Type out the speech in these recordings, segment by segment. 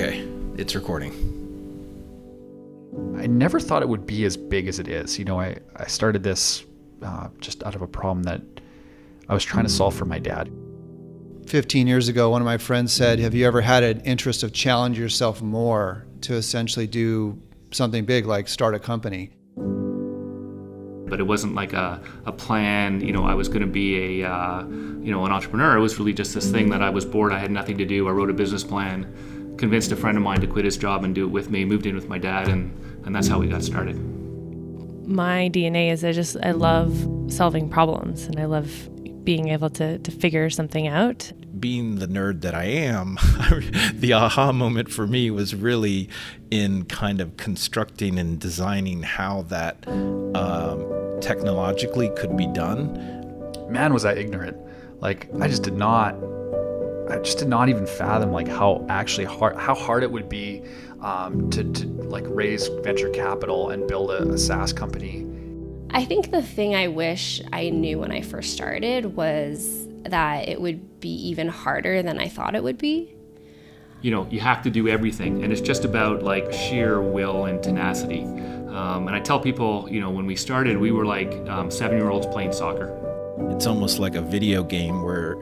Okay, it's recording. I never thought it would be as big as it is. I started this just out of a problem that I was trying to solve for my dad. 15 years ago, one of my friends said, have you ever had an interest of challenge yourself more to essentially do something big like start a company? But it wasn't like a plan, I was going to be an entrepreneur. It was really just this thing that I was bored, I had nothing to do. I wrote a business plan, convinced a friend of mine to quit his job and do it with me, moved in with my dad, and that's how we got started. My DNA is I love solving problems, and I love being able to figure something out. Being the nerd that I am, the aha moment for me was really in kind of constructing and designing how that technologically could be done. Man, was I ignorant. I just did not even fathom how hard it would be to raise venture capital and build a SaaS company. I think the thing I wish I knew when I first started was that it would be even harder than I thought it would be. You have to do everything, and it's just about sheer will and tenacity. And I tell people, when we started, we were like 7-year-olds playing soccer. It's almost like a video game where,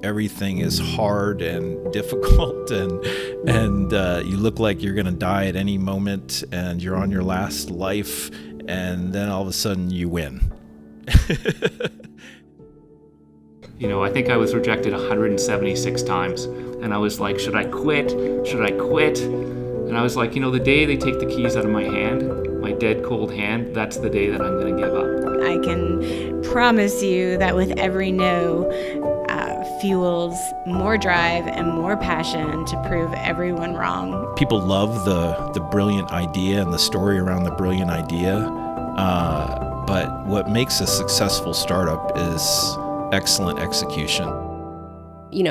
everything is hard and difficult and you look like you're going to die at any moment and you're on your last life, and then all of a sudden you win. I think I was rejected 176 times, and I was like, should I quit? Should I quit? And I was like, the day they take the keys out of my hand, my dead cold hand, that's the day that I'm going to give up. I can promise you that with every no, fuels more drive and more passion to prove everyone wrong. People love the brilliant idea and the story around the brilliant idea, but what makes a successful startup is excellent execution.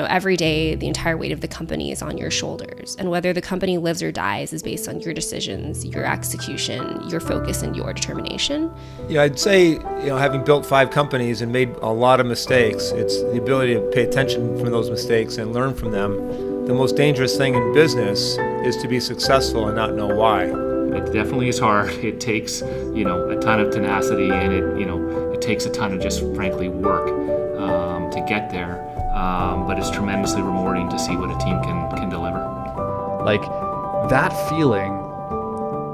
Every day, the entire weight of the company is on your shoulders. And whether the company lives or dies is based on your decisions, your execution, your focus, and your determination. I'd say, having built 5 companies and made a lot of mistakes, it's the ability to pay attention from those mistakes and learn from them. The most dangerous thing in business is to be successful and not know why. It definitely is hard. It takes, a ton of tenacity, and it takes a ton of just, frankly, work to get there. But it's tremendously rewarding to see what a team can deliver. That feeling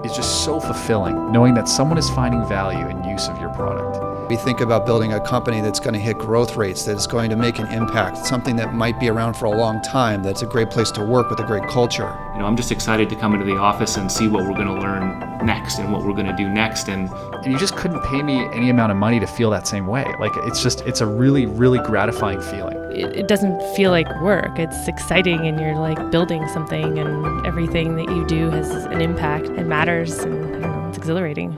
is just so fulfilling, knowing that someone is finding value in use of your product. We think about building a company that's going to hit growth rates, that's going to make an impact, something that might be around for a long time, that's a great place to work with a great culture. I'm just excited to come into the office and see what we're going to learn next and what we're going to do next. And you just couldn't pay me any amount of money to feel that same way. It's a really, really gratifying feeling. It doesn't feel like work. It's exciting, and you're building something, and everything that you do has an impact and matters, and it's exhilarating.